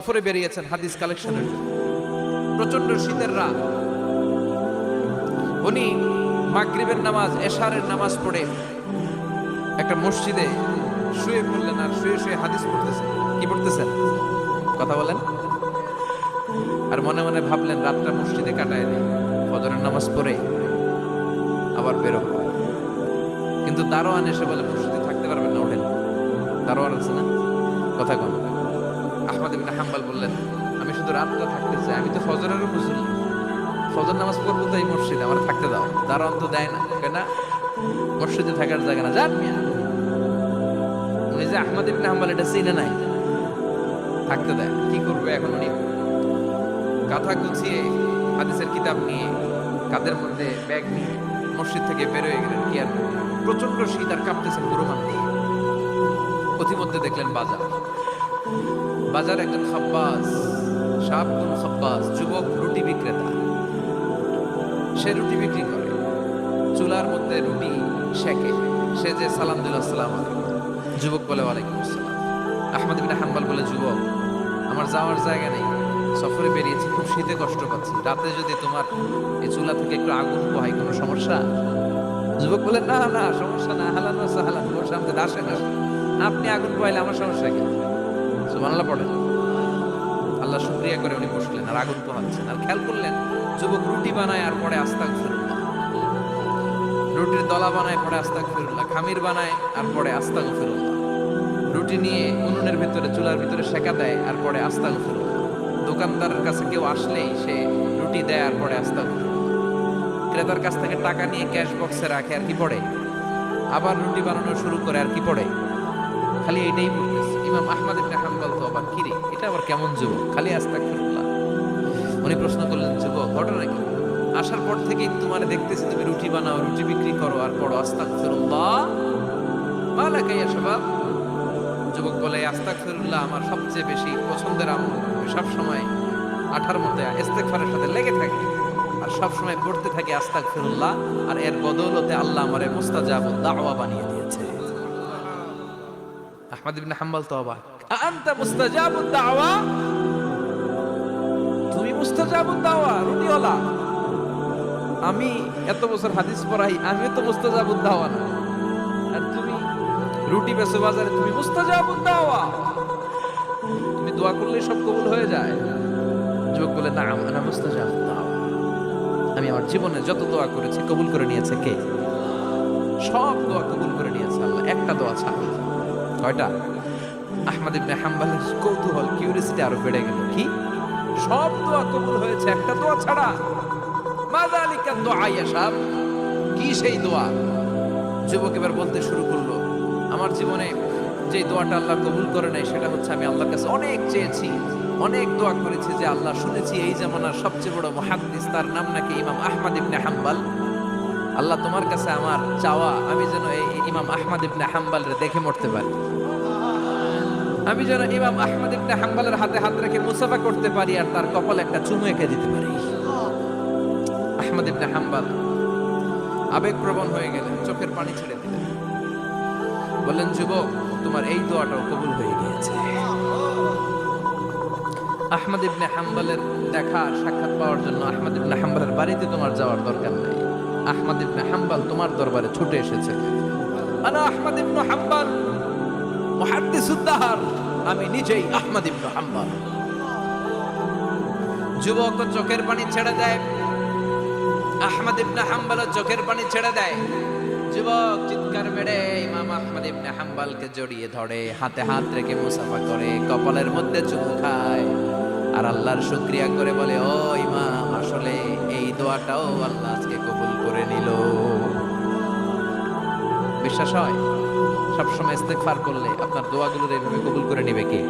সফরে বেরিয়েছেন হাদিস কালেকশনের জন্য। প্রচন্ড শীতের রাত, উনি মাগরিবের নামাজ এশারের নামাজ পড়ে একটা মসজিদে শুয়ে পড়লেন আর শুয়ে শুয়ে হাদিস পড়তেছেন। কি পড়তেছেন? কথা বলেন। আর মনে মনে ভাবলেন রাতটা মসজিদে কাটায় নেই, ফজরের নামাজ পড়ে আবার বেরো। কিন্তু দারোয়ান এসে বলে মসজিদে থাকতে পারবেন না, ওঠেন। দারোয়ান আছে না, কথা কন। আহমদ ইবনে হাম্বল বললেন, আমি শুধু রাতটা থাকতে চাই, আমি তো ফজরেরও মুসল্লি, ফজর নামাজ পড়বো তো এই মসজিদে, আমার থাকতে দাও। দারোয়ান তো দেয় না, কেনা মসজিদে থাকার জায়গা না, যান মিয়া। উনি যে আহমদ ইবনে হাম্বল এটা চিনে নাই, থাকতে দেয়। কি করবে এখন? উনি কাঁথা গুছিয়ে হাদিসের কিতাব নিয়ে কাঁধের মধ্যে ব্যাগ নিয়ে মসজিদ থেকে বেরোয় গেলেন। কি আর প্রচন্ড শীত আর কাঁপতেছেন পুরো মানুষ। পথিমধ্যে দেখলেন বাজার, বাজার একজন খাব্বাস, শাবকুন খাব্বাস, যুবক রুটি বিক্রেতা। সে রুটি বিক্রি করে, চুলার মধ্যে রুটি সেকে। সে যে সালাম দিল, আসসালামু আলাইকুম। যুবক বলে ওয়ালাইকুম আসসালাম। আহমদ ইবনে হাম্বল বলে, যুবক আমার যাওয়ার জায়গা নেই, সফরে বেরিয়েছি, খুব শীতে কষ্ট পাচ্ছি, রাতে যদি তোমার এই চুলা থেকে একটু আগুন পোহাই কোনো সমস্যা? যুবক বলে, না না সমস্যা না, হালান সাহালান, ওর সামনে আসেন আসেন, আপনি আগুন পোহাইলে আমার সমস্যা কি? সুবহানাল্লাহ পড়েন। আল্লাহ শুকরিয়া করে উনি বসলেন আর আগুন পোহাচ্ছেন। আর খেয়াল করলেন যুবক রুটি বানায় আর পরে আস্তাগফিরুল্লাহ, রুটির দলা বানায় পরে আস্তাগফিরুল্লাহ, খামির বানায় আর পরে আস্তাগফিরুল্লাহ, রুটি নিয়ে উনুনের ভিতরে চুলার ভিতরে সেকা দেয় আর পরে আস্তাগফিরুল্লাহ, দোকানদারের কাছে কেউ আসলেই সে রুটি দেয় আর পরে আস্তাগফিরুল্লাহ, ক্রেতার কাছ থেকে টাকা নিয়ে ক্যাশ বক্সে রাখে আর কি পড়ে, আবার রুটি বানানো শুরু করে আর কি পড়ে, খালি এটাই পড়তেছে। ইমাম আহমদ ইবনে হাম্বল তো অবাক, কিরে এটা আবার কেমন যুবক, খালি আস্তাগফিরুল্লাহ। উনি প্রশ্ন করলেন, যুবক ঘটনা কি? আসার পর থেকেই তোমার দেখতেছি তুমি রুটি বানাও, রুটি বিক্রি করো আর পড়ো আস্তাগফিরুল্লাহ, মালাকা ইয়া শাবাব। যুবক বলে, আস্তাগফিরুল্লাহ আমার সবচেয়ে বেশি পছন্দের আমল, আমি সব সময় আঠার মধ্যে ইস্তেগফারের সাথে লেগে থাকি আর সব সময় পড়তে থাকি আস্তাগফিরুল্লাহ, আর এর বদৌলতে আল্লাহ আমারে মুস্তাজাবুদ দাওয়া বানিয়ে দিয়েছে। আহমদ ইবনে হাম্বল তো অবাক, আনতা মুস্তাজাবুদ দাওয়া, তুমি মুস্তাজাবুদ দাওয়া রুটিওয়ালা? আমি এত বছর হাদিস পড়াই, আমিও তো মুস্তাজাবুদ দাওয়া না, আর তুমি রুটি বেচো বাজারে, তুমি মুস্তাজাবুদ দাওয়া, তুমি দোয়া করলে সব কবুল হয়ে যায়? যুবক বলে, না আনা মুস্তাজাবুদ দাওয়া, আমি আমার জীবনে যত দোয়া করেছি কবুল করে নিয়েছে কে? সব দোয়া কবুল করে নিয়েছে আল্লাহ, একটা দোয়া ছাড়া। কয়টা? আহমদ ইবনে হাম্বলের কৌতূহল, কিউরিয়াসিটি আরো বেড়ে গেল। কি? সব দোয়া কবুল হয়েছে একটা দোয়া ছাড়া? মা যালিকা দুআ ইয়া শাব, কি সেই দোয়া? যুবক এবার বলতে শুরু করলো, আমার জীবনে যে দোয়াটা আল্লাহ কবুল করে নাই সেটা হচ্ছে আমি আল্লাহর কাছে অনেক চেয়েছি, অনেক দোয়া করেছি যে আল্লাহ, শুনেছি এই জামানার সবচেয়ে বড় মুহাদ্দিস, তার নাম নাকি ইমাম আহমদ ইবনে হাম্বল। আল্লাহ তোমার কাছে আমার চাওয়া, আমি যেন এই ইমাম আহমদ ইবনে হাম্বলরে দেখে মরতে পারি, আমি যেন ইমাম আহমদ ইবনে হাম্বলের হাতে হাত রেখে মুসাফা করতে পারি আর তার কপালে একটা চুমু এঁকে দিতে পারি। আহমদ ইবনে হাম্বল আবেগপ্রবণ হয়ে গেলেন, চোখের পানি ছেড়ে দিলেন, বললেন, যুবক তোমার এই দোয়াটাও কবুল হয়ে গিয়েছে। আহমদ ইবনে হাম্বলের দেখা সাক্ষাৎ পাওয়ার জন্য আহমদ ইবনে হাম্বলের বাড়িতে তোমার যাওয়ার দরকার নাই, আহমদ ইবনে হাম্বল তোমার দরবারে ছুটে এসেছে। আনা আহমদ ইবনে হাম্বল মুহাদ্দিসুদ দাহর, আমি নিজেই আহমদ ইবনে হাম্বল। যুবক চোখের পানি ছেড়ে দেয়, আহমদ ইবনে হাম্বল চোখের পানি ছেড়ে দেয়। যুবক চিৎকার মেরে ইমাম আহমদ ইবনে হাম্বলকে জড়িয়ে ধরে, হাতে হাত রেখে মুসাফা করে, কপালের মধ্যে চুমু খায় আর আল্লাহর শুকরিয়া করে বলে, ও ইমাম, আসলে এই দোয়াটাও আল্লাহ আজকে কবুল করে নিল। বিশ্বাস হয়? সবসময় ইস্তেগফার করলে আপনার দোয়াগুলোর এইভাবে কবুল করে নিবে কে?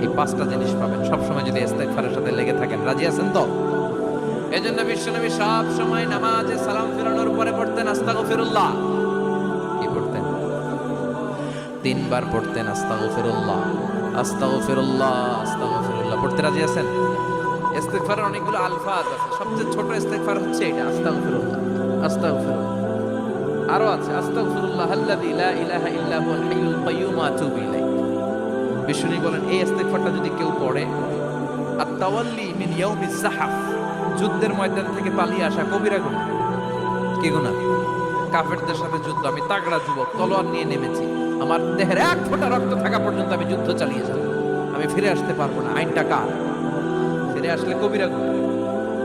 এই পাঁচটা জিনিস পাবেন সবসময় যদি ইস্তেগফারের সাথে লেগে থাকেন। রাজি আছেন তো? এজন্য বিশ্বনবী সব সময় নামাজে সালাম ফেরানোর পরে পড়তেন আস্তাগফিরুল্লাহ। কি পড়তেন? 3 বার পড়তেন আস্তাগফিরুল্লাহ, আস্তাগফিরুল্লাহ, আস্তাগফিরুল্লাহ। পড়তে রাজি আছেন? ইস্তেগফারের অনেকগুলো আলফাজ আছে, সবচেয়ে ছোট ইস্তেগফার হচ্ছে এটা, আস্তাগফিরুল্লাহ, আস্তাগফিরুল্লাহ। আরো আছে, আস্তাগফিরুল্লাহ আল্লাযী লা ইলাহা ইল্লা হুয়াল হাইয়ুল কাইয়্যুম ওয়া আতুবু ইলাইহি। বিষ্ণু বলেন এই ইস্তেগফারটা যদি কেউ পড়ে, আত-তাওয়াল্লি মিন ইয়াউমিজ যাহাফ, যুদ্ধের ময়দান থেকে পালিয়ে আসা কবিরা গুনাহ। কি গুনাহ? কাফেরদের সাথে যুদ্ধ, আমি তাগড়া যুবক, তলোয়ার নিয়ে নেমেছি, আমার দেহের এক ফোঁটা রক্ত থাকা পর্যন্ত আমি যুদ্ধ চালিয়ে যাব, আমি ফিরে আসতে পারবো না, আইনটা কার? ফিরে আসলে কবিরা গুনাহ।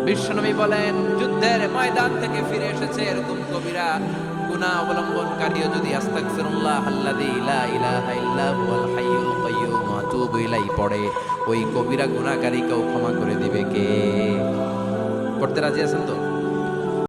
বিশ্বনবী বলেন যুদ্ধের ময়দান থেকে ফিরে এসেছে এরকম কবিরা গুনাহ অবলম্বনকারীও যদি আস্তাগফিরুল্লাহ আল্লাযী লা ইলাহা ইল্লা হুয়াল হাইয়ুল কাইয়্যুম ওয়া আতুবু ইলাইহি পড়ে, ওই কবিরা গুনাহকারীকেও ক্ষমা করে দিবে কে? পড়তে রাজি আছেন তো?